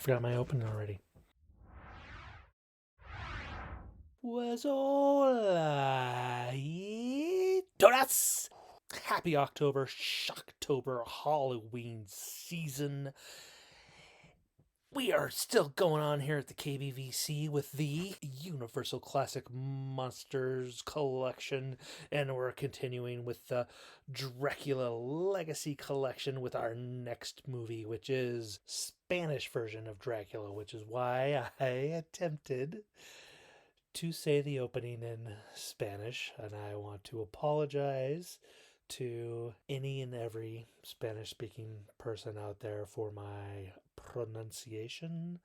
forgot my opening already. Was all donuts. Happy October, Shocktober, Halloween season. We are still going on here at the KBVC with the Universal Classic Monsters Collection, and we're continuing with the Dracula Legacy Collection with our next movie, which is Spanish version of Dracula, which is why I attempted to say the opening in Spanish, and I want to apologize to any and every Spanish speaking person out there for my pronunciation.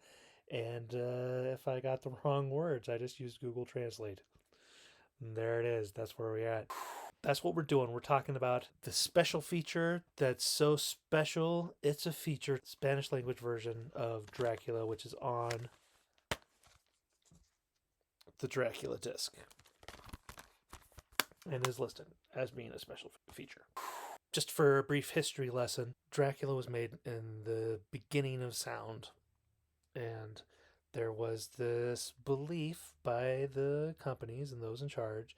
And if I got the wrong words, I just used Google Translate. And there it is. That's where we're at. That's what we're doing. We're talking about the special feature that's so special. It's a feature Spanish language version of Dracula, which is on the Dracula disc and is listed as being a special feature. Just for a brief history lesson, Dracula was made in the beginning of sound, and there was this belief by the companies and those in charge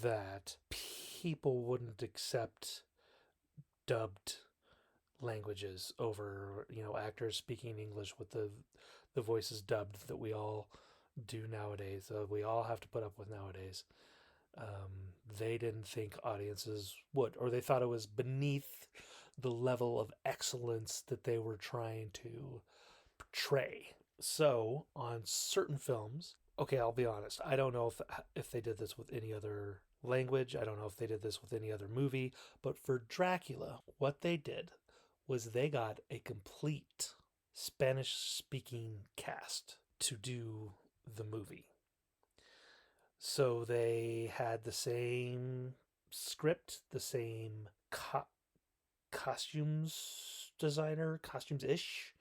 that people wouldn't accept dubbed languages over, actors speaking English with the voices dubbed that we all do nowadays. We all have to put up with nowadays. They didn't think audiences would, or they thought it was beneath the level of excellence that they were trying to portray. So, on certain films, okay, I'll be honest, I don't know if they did this with any other language. I don't know if they did this with any other movie, but for Dracula, what they did was they got a complete Spanish speaking cast to do the movie. So they had the same script, the same costumes designer, costumes-ish,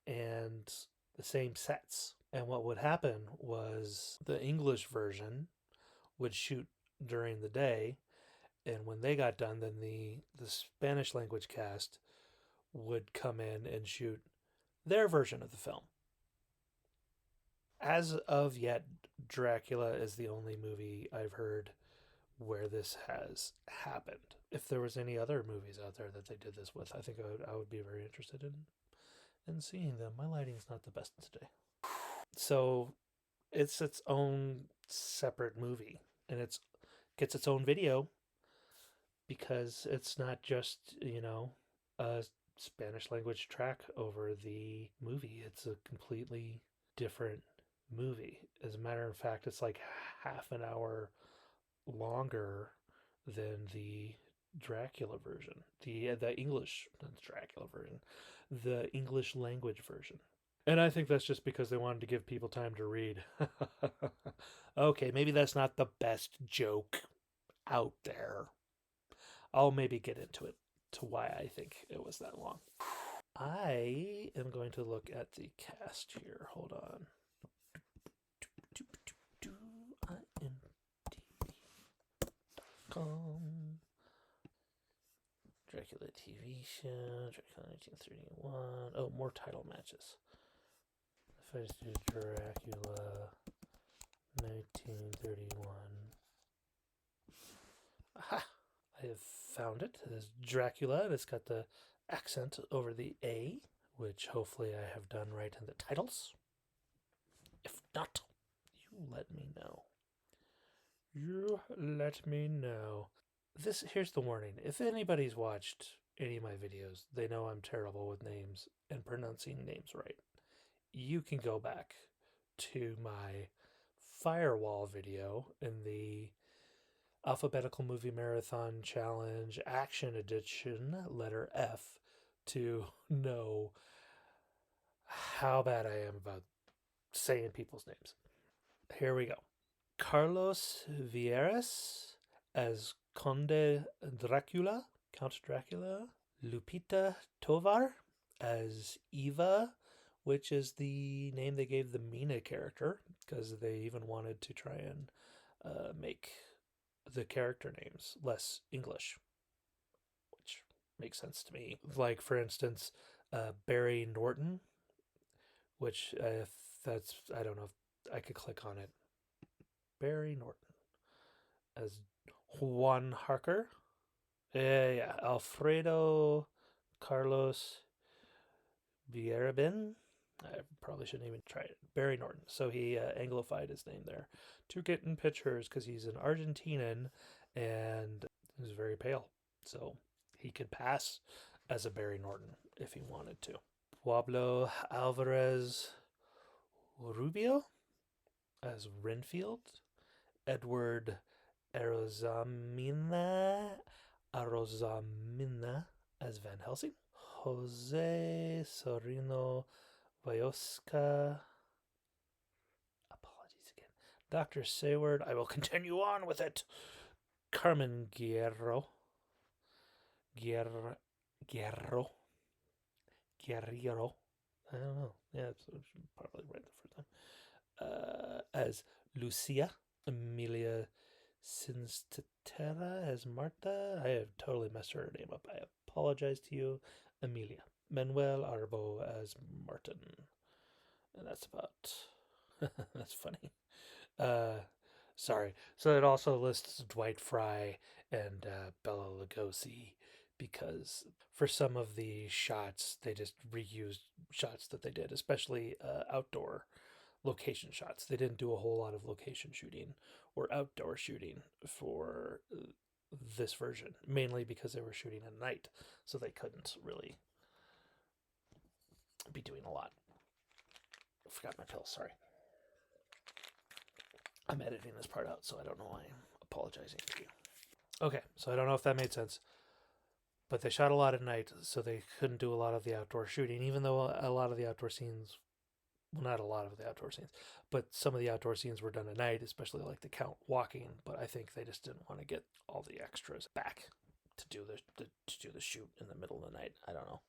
and the same sets. And what would happen was the English version would shoot during the day, and when they got done, then the Spanish language cast would come in and shoot their version of the film. As of yet, Dracula is the only movie I've heard where this has happened. If there was any other movies out there that they did this with, I think I would be very interested in seeing them. My lighting's not the best today. So it's its own separate movie, and it gets its own video because it's not just, a Spanish language track over the movie. It's a completely different movie. As a matter of fact, it's like half an hour longer than the Dracula version, the English, not the Dracula version, the English language version. And I think that's just because they wanted to give people time to read. Okay, maybe that's not the best joke out there. I'll maybe get into it to why I think it was that long. I am going to look at the cast here. Hold on. IMDb.com. Dracula TV show, Dracula 1931. Oh, more title matches. If I just do Dracula 1931. Aha! I have found it. It is Dracula, and it's got the accent over the A, which hopefully I have done right in the titles. If not, you let me know. You let me know. Here's the warning. If anybody's watched any of my videos, they know I'm terrible with names and pronouncing names right. You can go back to my Firewall video in the Alphabetical Movie Marathon Challenge Action Edition, letter F, to know how bad I am about saying people's names. Here we go. Carlos Villarias as Conde Dracula, Count Dracula. Lupita Tovar as Eva, which is the name they gave the Mina character, because they even wanted to try and make the character names less English, which makes sense to me. Like, for instance, Barry Norton which I don't know if I could click on it. Barry Norton as Juan Harker. Yeah. Alfredo Carlos Villarabin. I probably shouldn't even try it. Barry Norton. So he anglified his name there to get in pictures because he's an Argentinian and he's very pale. So he could pass as a Barry Norton if he wanted to. Pablo Alverez Rubio as Renfield. Edward Arozamena as Van Helsing. Jose Sorino Vayosca. Apologies again. Dr. Sayward. I will continue on with it. Carmen Guerrero. Guerrero. I don't know. Yeah, probably right the first time. As Lucia. Emilia Sinstera as Marta. I have totally messed her name up. I apologize to you, Emilia. Manuel Arbo as Martin. And that's about... that's funny. Sorry. So it also lists Dwight Fry and Bela Lugosi because for some of the shots, they just reused shots that they did, especially outdoor location shots. They didn't do a whole lot of location shooting or outdoor shooting for this version, mainly because they were shooting at night, so they couldn't really be doing a lot. I forgot my pills, sorry. I'm editing this part out, so I don't know why I'm apologizing to you. Okay, so I don't know if that made sense, but they shot a lot at night, so they couldn't do a lot of the outdoor shooting, even though a lot of the outdoor scenes, well, not a lot of the outdoor scenes, but some of the outdoor scenes were done at night, especially like the Count walking, but I think they just didn't want to get all the extras back to do the shoot in the middle of the night. I don't know.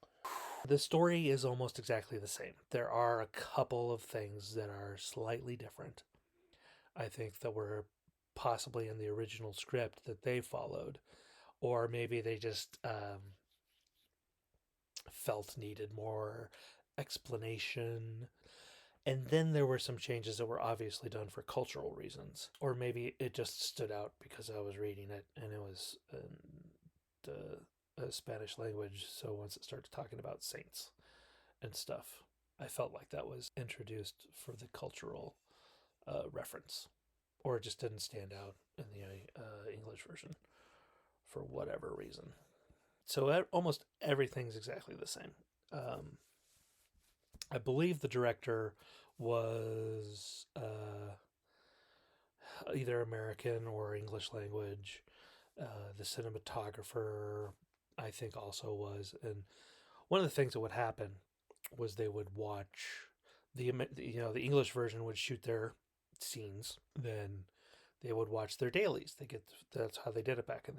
The story is almost exactly the same. There are a couple of things that are slightly different. I think that were possibly in the original script that they followed, or maybe they just felt needed more explanation. And then there were some changes that were obviously done for cultural reasons, or maybe it just stood out because I was reading it and it was in the Spanish language. So once it started talking about saints and stuff, I felt like that was introduced for the cultural reference, or it just didn't stand out in the English version for whatever reason. So almost everything's exactly the same. I believe the director was either American or English language. The cinematographer, I think, also was. And one of the things that would happen was they would watch the English version would shoot their scenes, then they would watch their dailies. That's how they did it back in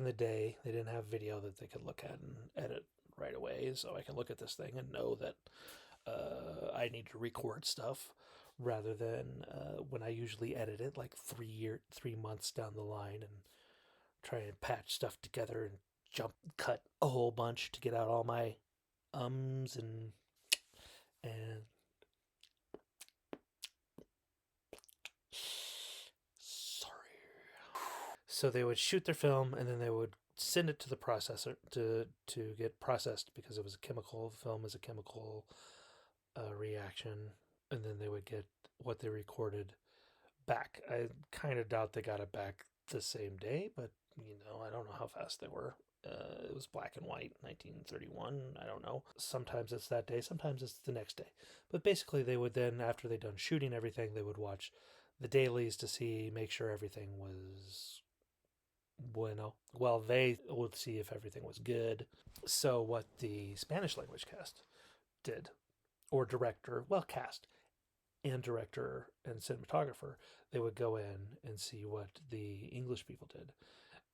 the day. They didn't have video that they could look at and edit right away, so I can look at this thing and know that I need to record stuff rather than when I usually edit it like 3 months down the line and try and patch stuff together and cut a whole bunch to get out all my ums and sorry. So they would shoot their film and then they would send it to the processor to get processed because it was a chemical. Film is a chemical reaction, and then they would get what they recorded back. I kind of doubt they got it back the same day, but I don't know how fast they were. It was black and white, 1931. I don't know. Sometimes it's that day, sometimes it's the next day. But basically, they would then, after they'd done shooting everything, they would watch the dailies to make sure everything was bueno. Well, they would see if everything was good. So what the Spanish language cast did, or director, well, cast and director and cinematographer, they would go in and see what the English people did.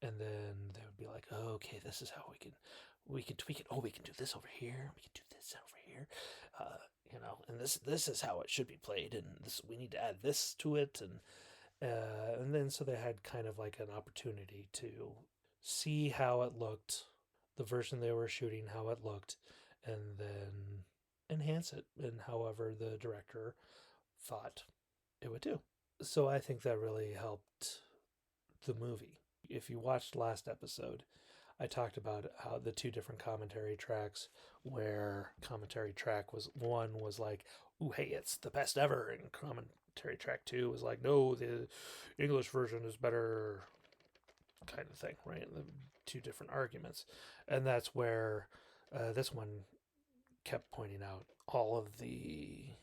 And then they would be like, oh, okay, this is how we can tweak it. Oh, we can do this over here. We can do this over here. And this is how it should be played. And we need to add this to it. And then so they had kind of like an opportunity to see how it looked, the version they were shooting, how it looked, and then enhance it in however the director thought it would do. So I think that really helped the movie. If you watched last episode, I talked about how the two different commentary tracks, where commentary track was one was like, "Ooh, hey, it's the best ever," and commentary track two was like, "No, the English version is better," kind of thing, right? The two different arguments, and that's where this one kept pointing out all of the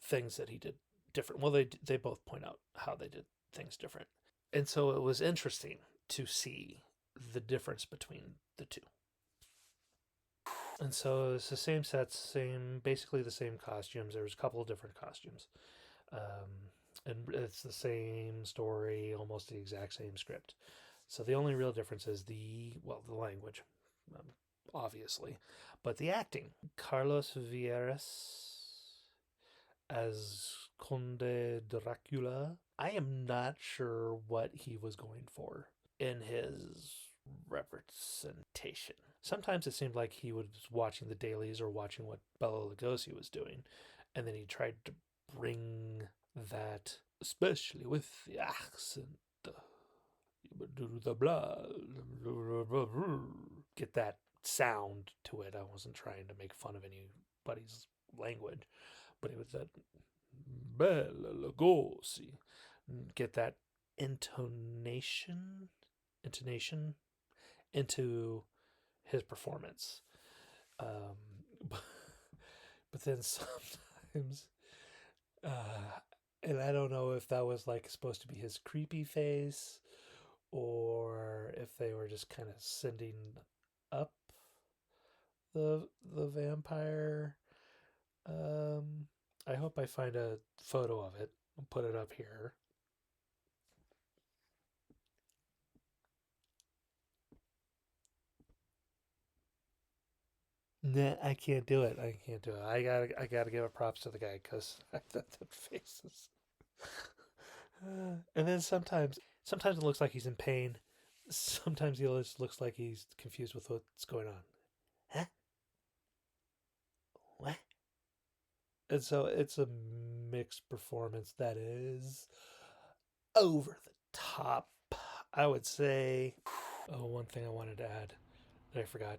things that he did different. Well, they both point out how they did things different, and so it was interesting to see the difference between the two. And so it's the same sets, basically the same costumes. There was a couple of different costumes, and it's the same story, almost the exact same script. So the only real difference is the language, um, obviously, but the acting. Carlos Villarias as Conde Dracula. I am not sure what he was going for in his representation. Sometimes it seemed like he was watching the dailies or watching what Bela Lugosi was doing, and then he tried to bring that, especially with the accent, the blood, get that sound to it. I wasn't trying to make fun of anybody's language, but it was that Bela Lugosi. Get that intonation into his performance. But, but then sometimes, and I don't know if that was like supposed to be his creepy face or if they were just kind of sending up the vampire. I hope I find a photo of it. I'll put it up here. Nah, I can't do it. I can't do it. I gotta give a props to the guy because that face is. And then sometimes it looks like he's in pain. Sometimes he just looks like he's confused with what's going on. Huh? What? And so it's a mixed performance that is over the top, I would say. Oh, one thing I wanted to add that I forgot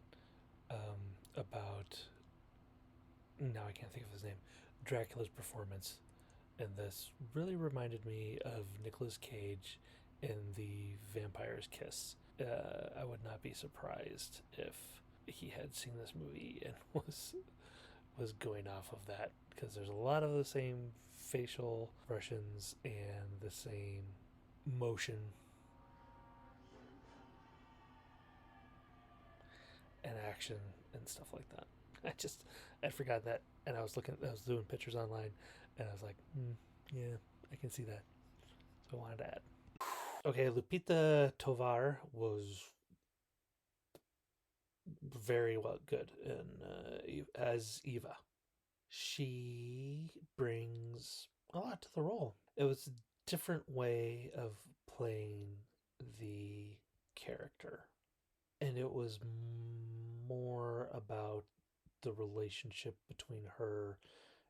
about. Now I can't think of his name. Dracula's performance in this really reminded me of Nicolas Cage in The Vampire's Kiss. I would not be surprised if he had seen this movie and was going off of that, because there's a lot of the same facial expressions and the same motion and action and stuff like that. I'd forgotten that, and I was doing pictures online, and I was like, yeah, I can see that. So I wanted to add. Okay, Lupita Tovar was very well good in as Eva. She brings a lot to the role. It was a different way of playing the character, and it was more about the relationship between her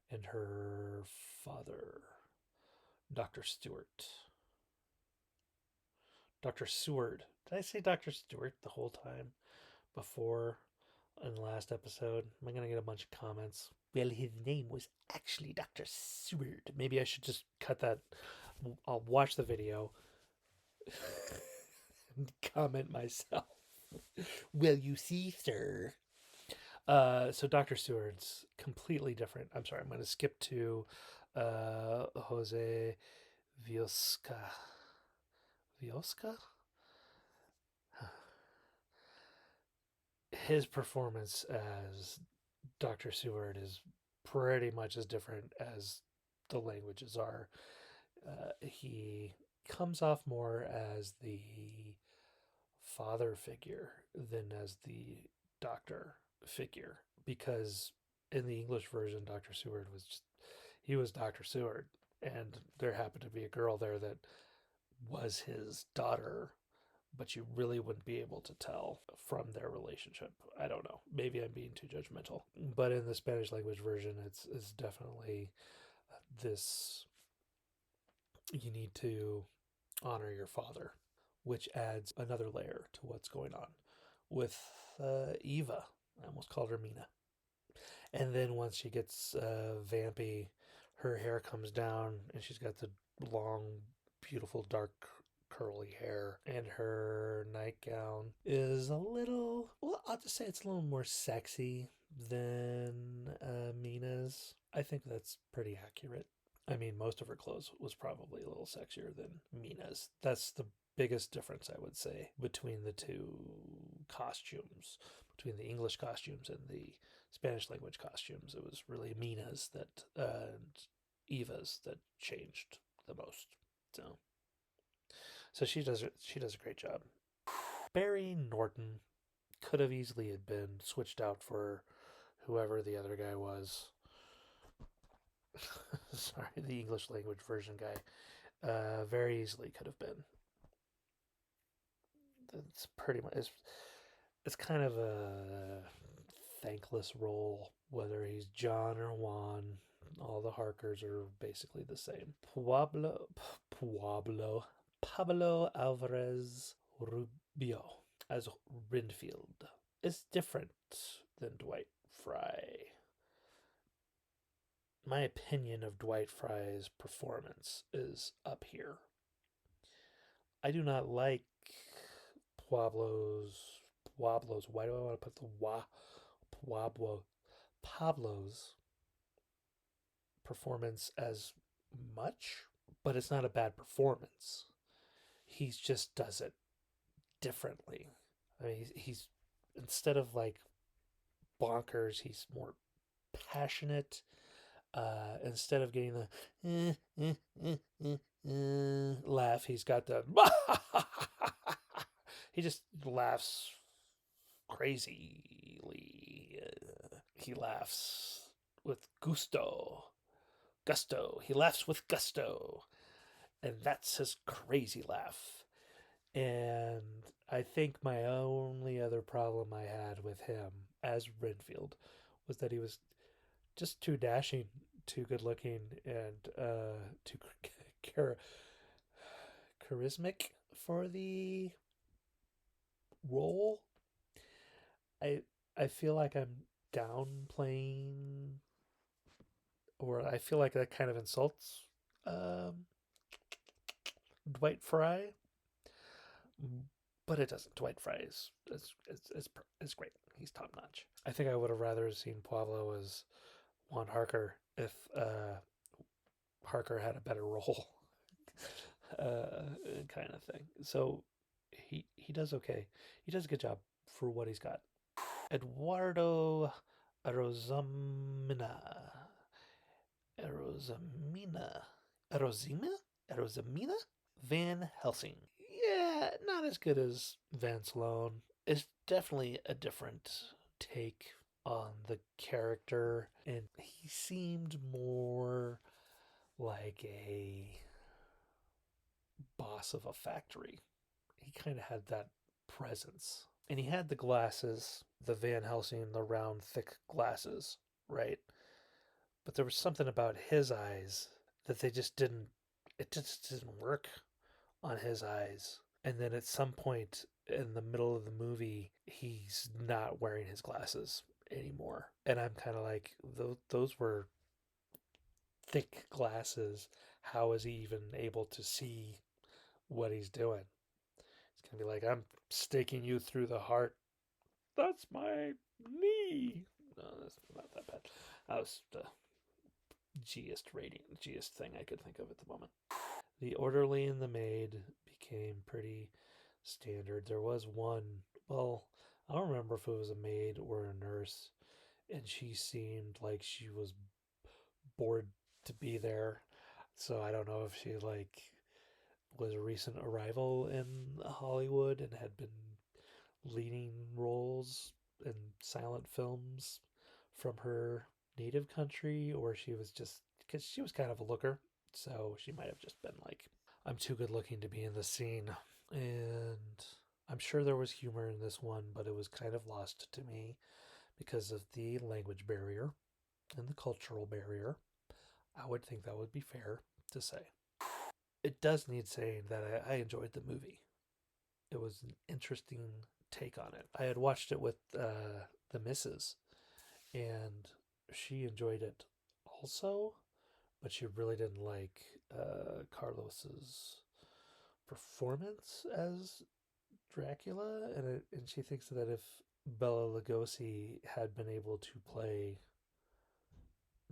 and her father, Dr. Stewart. Dr. Seward. Did I say Dr. Stewart the whole time before in the last episode? Am I going to get a bunch of comments? Well, his name was actually Dr. Seward. Maybe I should just cut that. I'll watch the video and comment myself. Well, you see, sir. So Dr. Seward's completely different. I'm sorry, I'm going to skip to Jose Viosca. Viosca? His performance as Dr. Seward is pretty much as different as the languages are. He comes off more as the father figure than as the doctor figure, because in the English version, Dr. Seward he was Dr. Seward, and there happened to be a girl there that was his daughter, but you really wouldn't be able to tell from their relationship. I don't know. Maybe I'm being too judgmental. But in the Spanish language version, it's definitely this, you need to honor your father, which adds another layer to what's going on with Eva. I almost called her Mina. And then once she gets vampy, her hair comes down and she's got the long, beautiful, dark, curly hair. And her nightgown is a little, well, I'll just say it's a little more sexy than Mina's. I think that's pretty accurate. I mean, most of her clothes was probably a little sexier than Mina's. That's the biggest difference, I would say, between the two costumes, between the English costumes and the Spanish language costumes. It was really Mina's that and Eva's that changed the most. So, so she does a great job. Barry Norton could have easily had been switched out for whoever the other guy was. Sorry, the English language version guy. Very easily could have been. It's pretty much it's kind of a thankless role, whether he's John or Juan. All the Harkers are basically the same. Pablo Alverez Rubio as Renfield is different than Dwight Fry. My opinion of Dwight Fry's performance is up here. I do not like Pablo's. Why do I want to put the Pablo's performance as much? But it's not a bad performance. He just does it differently. I mean, he's instead of like bonkers, he's more passionate. Instead of getting the laugh, he's got the he just laughs crazily. He laughs with gusto. He laughs with gusto. And that's his crazy laugh. And I think my only other problem I had with him as Renfield was that he was just too dashing, too good looking, and too charismatic for the role. I feel like I'm downplaying, or I feel like that kind of insults Dwight Fry, but it doesn't. Dwight Fry is great. He's top notch. I think I would have rather seen Pablo as Juan Harker if Harker had a better role, kind of thing. So he does okay. He does a good job for what he's got. Eduardo Arozamena. Arozamena? Van Helsing. Yeah, not as good as Van Sloan. It's definitely a different take on the character, and he seemed more like a boss of a factory. He kind of had that presence. And he had the glasses, the Van Helsing, the round, thick glasses, right? But there was something about his eyes that it just didn't work on his eyes. And then at some point in the middle of the movie, he's not wearing his glasses anymore. And I'm kind of like, those were thick glasses. How is he even able to see what he's doing? It's going to be like, I'm staking you through the heart. That's my knee. No, that's not that bad. That was the Gist thing I could think of at the moment. The orderly and the maid became pretty standard. There was one, well, I don't remember if it was a maid or a nurse, and she seemed like she was bored to be there. So I don't know if she was a recent arrival in Hollywood and had been leading roles in silent films from her native country, or she was just, because she was kind of a looker, so she might have just been like, I'm too good looking to be in the scene. And I'm sure there was humor in this one, but it was kind of lost to me because of the language barrier and the cultural barrier. I would think that would be fair to say. It does need saying that I enjoyed the movie. It was an interesting take on it. I had watched it with the missus, and she enjoyed it also, but she really didn't like Carlos's performance as Dracula, and she thinks that if Bela Lugosi had been able to play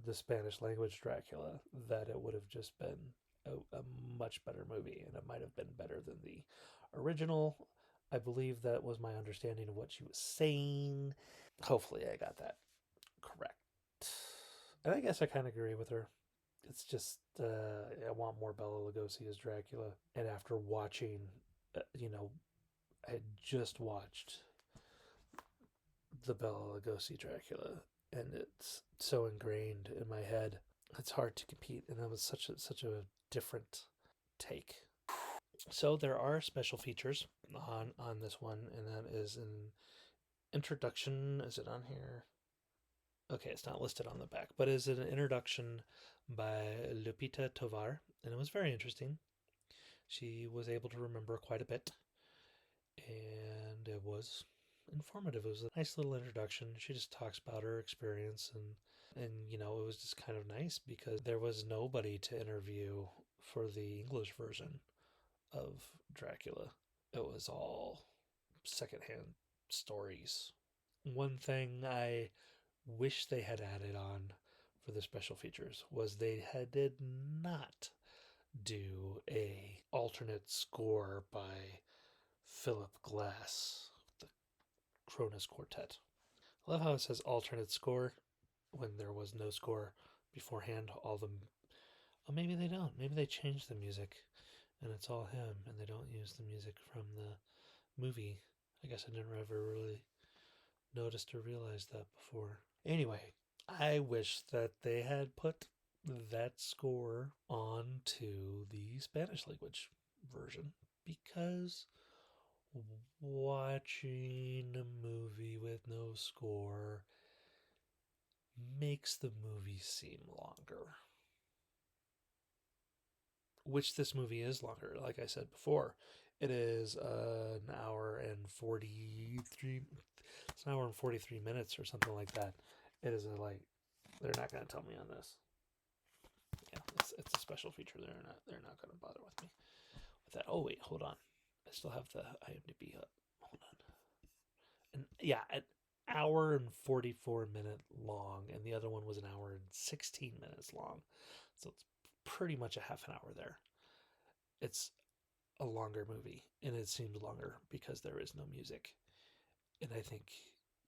the Spanish language Dracula, that it would have just been a much better movie, and it might have been better than the original. I believe that was my understanding of what she was saying. Hopefully, I got that correct. And I guess I kind of agree with her. It's just I want more Bela Lugosi as Dracula. And after watching, I had just watched the Bela Lugosi Dracula, and it's so ingrained in my head. It's hard to compete, and that was such a different take. So there are special features on this one, and that is an introduction. Is it on here? Okay, it's not listed on the back, but is it an introduction by Lupita Tovar, and it was very interesting. She was able to remember quite a bit, and it was informative. It was a nice little introduction. She just talks about her experience, and it was just kind of nice because there was nobody to interview for the English version of Dracula. It was all secondhand stories. One thing I wish they had added on for the special features was did not do a alternate score by Philip Glass, the Cronus Quartet. I love how it says alternate score when there was no score beforehand. All the oh, maybe they don't. Maybe they changed the music and it's all him, and they don't use the music from the movie. I guess I never ever really noticed or realized that before. Anyway, I wish that they had put that score onto the Spanish language version because watching a movie with no score makes the movie seem longer. Which this movie is longer, like I said before. It is an hour and 43. It's an hour and 43 minutes or something like that. It is they're not going to tell me on this. Yeah, it's a special feature. They're not going to bother with me with that. Oh wait, hold on. I still have the IMDb up. Hold on. And yeah, an hour and 44-minute long, and the other one was an hour and 16 minutes long. So it's pretty much a half an hour there. It's a longer movie, and it seems longer because there is no music. And I think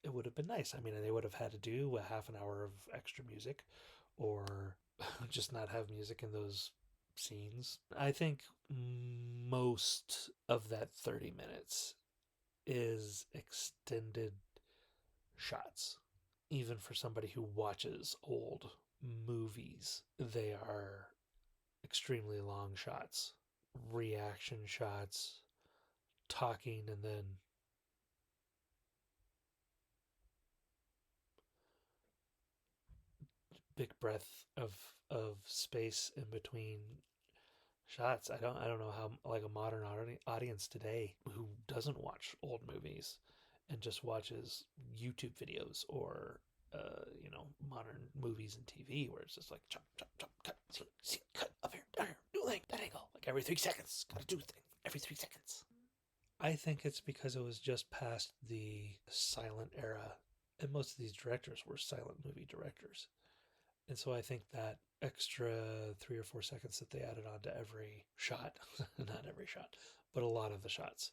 it would have been nice. I mean, they would have had to do a half an hour of extra music, or just not have music in those scenes. I think most of that 30 minutes is extended shots. Even for somebody who watches old movies, they are extremely long shots, reaction shots, talking, and then big breath of space in between shots. I don't know how, like, a modern audience today who doesn't watch old movies and just watches YouTube videos or modern movies and TV where it's just like chop chop chop cut scene cut up here down here new thing that angle like every 3 seconds gotta do the thing every 3 seconds. I think it's because it was just past the silent era, and most of these directors were silent movie directors. And so I think that extra 3 or 4 seconds that they added on to every shot, not every shot, but a lot of the shots,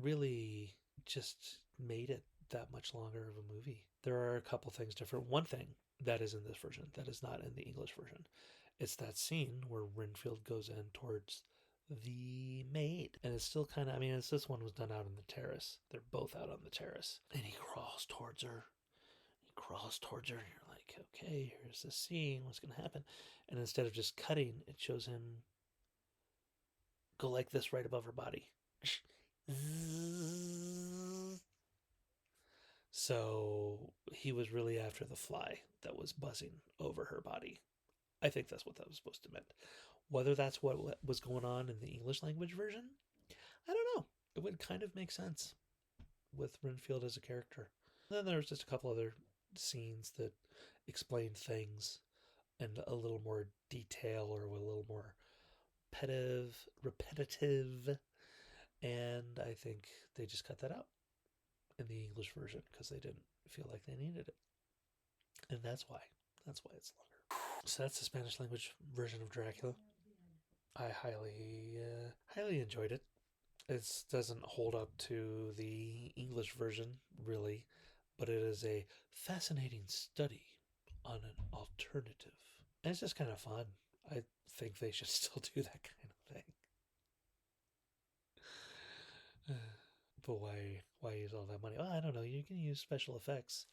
really just made it that much longer of a movie. There are a couple things different. One thing that is in this version that is not in the English version, it's that scene where Renfield goes in towards the maid. And it's still kind of, I mean, this one was done out on the terrace. They're both out on the terrace. And he crawls towards her, and you're like, okay, here's the scene, what's gonna happen? And instead of just cutting, it shows him go like this right above her body. So he was really after the fly that was buzzing over her body. I think that's what that was supposed to mean. Whether that's what was going on in the English language version, I don't know. It would kind of make sense with Renfield as a character. And then there was just a couple other scenes that explained things in a little more detail or with a little more repetitive, and I think they just cut that out in the English version because they didn't feel like they needed it, and that's why. That's why it's longer. So that's the Spanish language version of Dracula. I highly enjoyed it. It doesn't hold up to the English version really, but it is a fascinating study on an alternative. And it's just kind of fun. I think they should still do that kind of thing. But why use all that money? Well, I don't know. You can use special effects.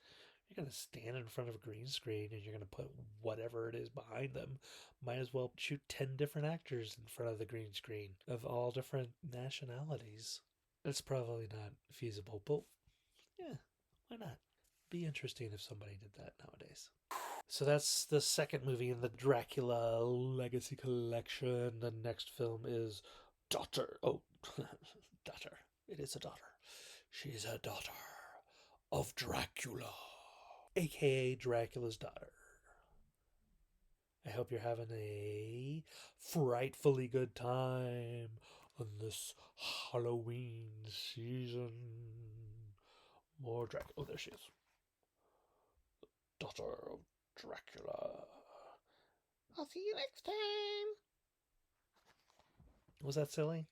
You're going to stand in front of a green screen and you're going to put whatever it is behind them. Might as well shoot 10 different actors in front of the green screen of all different nationalities. It's probably not feasible, but yeah, why not? Be interesting if somebody did that nowadays. So that's the second movie in the Dracula Legacy Collection. The next film is Daughter. Oh, daughter. It is a daughter. She's a daughter of Dracula, aka Dracula's daughter. I hope you're having a frightfully good time on this Halloween season. More Dracula. Oh, there she is. Daughter of Dracula. I'll see you next time. Was that silly?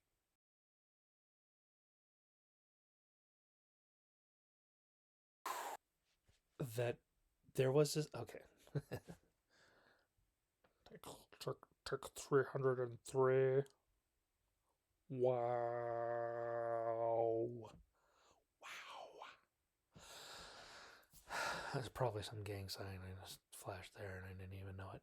That there was this. Okay. Take 303. Wow. Wow. That's probably some gang sign. I just flashed there and I didn't even know it.